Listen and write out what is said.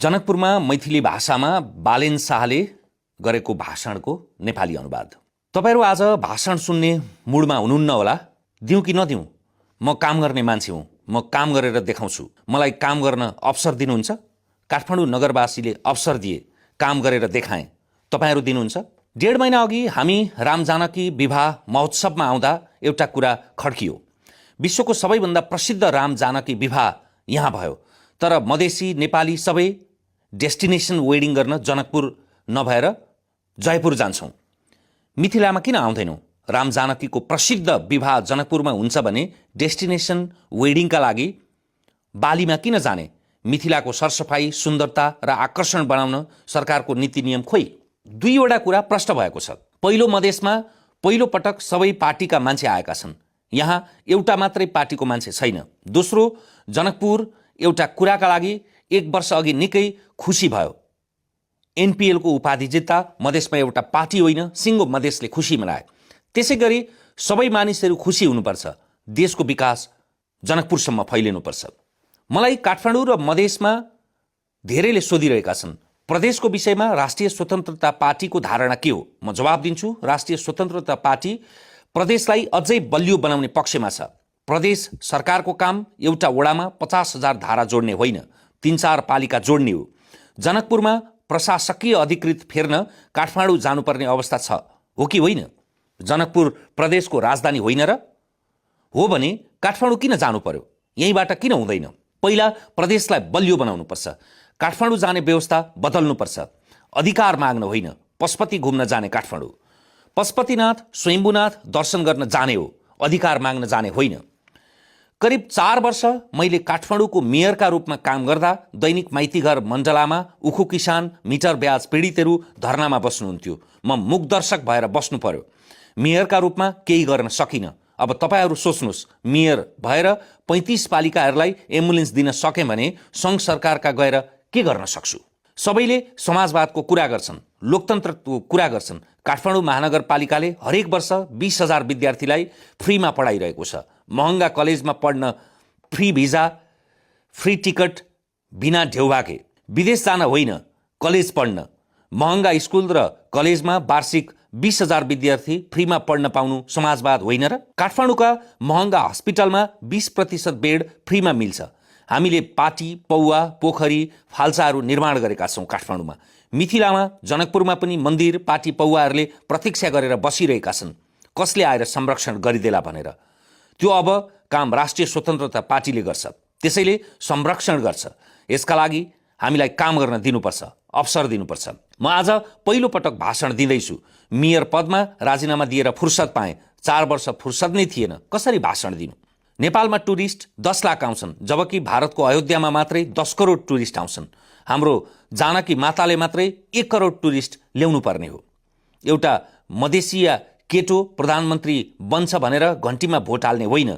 जनकपुरमा मैथिली भाषामा बालेन शाहले गरेको भाषणको नेपाली अनुवाद। तपाईहरु आज भाषण सुन्ने मुडमा हुनुहुन्न होला। दिउँ कि नदिउँ? म काम गर्ने मान्छे हुँ। म काम गरेर देखाउँछु। मलाई काम गर्न अवसर दिनुहुन्छ? काठमाडौँ नगरवासीले अवसर दिए, काम गरेर देखाएँ। तपाईहरु दिनुहुन्छ? 1.5 महिना अघि हामी रामजानकी विवाह महोत्सवमा आउँदा एउटा कुरा खड्कियो। विश्वको सबैभन्दा प्रसिद्ध रामजानकी विवाह यहाँ भयो, तर मधेसी नेपाली सबै डेस्टिनेसन वेडिङ गर्न जनकपुर नभएर जयपुर जान्छौँ। मिथिलामा किन आउँदैनौँ? रामजानकीको प्रसिद्ध विवाह जनकपुरमा हुन्छ भने डेस्टिनेसन वेडिङका लागि बालीमा किन जाने? मिथिलाको सरसफाई, सुन्दरता र आकर्षण बनाउन सरकारको नीति नियम खोइ। 2वटा कुरा प्रश्न भएको छ। पहिलो, मधेसमा पहिलो पटक सबै पार्टीका मान्छे आएका छन्। यहाँ एउटा मात्रै पार्टीको मान्छे छैन। दोस्रो, जनकपुर एउटा कुराका लागि 1 वर्ष अघि निकै खुसी भयो। एनपीएलको उपाधि जित्दा मधेसमा एउटा पार्टी होइन, सिङ्गो मधेसले खुसी मनाए। त्यसै गरी सबै मानिसहरू खुसी हुनुपर्छ। देशको विकास जनकपुरसम्म फैलिनुपर्छ। मलाई काठमाडौँ र मधेसमा धेरैले सोधिरहेका छन्, प्रदेशको विषयमा राष्ट्रिय स्वतन्त्रता पार्टीको धारणा के हो? म जवाब दिन्छु, राष्ट्रिय स्वतन्त्रता पार्टी प्रदेशलाई अझै बलियो बनाउने पक्षमा छ। प्रदेश सरकारको काम एउटा वडामा 50,000 धारा जोड्ने होइन, 3-4 पालिका जोड्ने हो। जनकपुरमा प्रशासकीय अधिकृत फेर्न काठमाडौँ जानुपर्ने अवस्था छ, हो कि होइन? जनकपुर प्रदेशको राजधानी होइन र? हो भने काठमाडौँ किन जानु पर्यो? यहीँबाट किन हुँदैन? पहिला प्रदेशलाई बलियो बनाउनुपर्छ। काठमाडौँ जाने व्यवस्था बदल्नुपर्छ। अधिकार माग्न होइन, पशुपति घुम्न जाने काठमाडौँ। पशुपतिनाथ, स्वयम्भूनाथ दर्शन गर्न जाने हो, अधिकार माग्न जाने होइन। करिब 4 वर्ष मैले काठमाडौँको मेयरका रूपमा काम गर्दा दैनिक माइतीघर मण्डलामा उखु किसान, मिटर ब्याज पीडितहरू धरनामा बस्नुहुन्थ्यो। म मुखदर्शक भएर बस्नु पर्यो। मेयरका रूपमा केही गर्न सकिनँ। अब तपाईहरु सोच्नुहोस्, मेयर भएर 35 पालिकाहरूलाई एम्बुलेन्स दिन सकेँ भने सङ्घ सरकारका गएर के गर्न सक्छु? सबैले समाजवादको कुरा गर्छन्, लोकतन्त्रको कुरा गर्छन्। काठमाडौँ महानगरपालिकाले हरेक वर्ष 20,000 विद्यार्थीलाई फ्रीमा पढाइरहेको छ। महँगा कलेजमा पढ्न फ्री भिजा, फ्री टिकट, बिना ढेउभाके। विदेश जान होइन, कलेज पढ्न। महँगा स्कुल र कलेजमा वार्षिक 20,000 विद्यार्थी फ्रीमा पढ्न पाउनु समाजवाद होइन र? काठमाडौँका महँगा हस्पिटलमा 20% बेड फ्रीमा मिल्छ। हामीले पाटी, पौवा, पोखरी, फाल्साहरू निर्माण गरेका छौँ काठमाडौँमा। मिथिलामा, जनकपुरमा पनि मन्दिर, पाटी, पौवाहरूले प्रतीक्षा गरेर बसिरहेका छन्, कसले आएर संरक्षण गरिदेला भनेर। त्यो अब काम राष्ट्रिय स्वतन्त्रता पार्टीले गर्छ, त्यसैले संरक्षण गर्छ। यसका लागि हामीलाई काम गर्न दिनुपर्छ, अवसर दिनुपर्छ। म आज पहिलो पटक भाषण दिँदैछु। मेयर पदमा राजीनामा दिएर फुर्सद पाएँ। 4 वर्ष फुर्सद नै थिएन, कसरी भाषण दिनु? नेपालमा टुरिस्ट 10 लाख आउँछन्, जबकि भारतको अयोध्यामा मात्रै 10 करोड टुरिस्ट आउँछन्। हाम्रो जानकी माताले मात्रै 1 करोड टुरिस्ट ल्याउनु पर्ने हो। एउटा मधेसिया केटो प्रधानमन्त्री बन्छ भनेर घन्टीमा भोट हाल्ने होइन,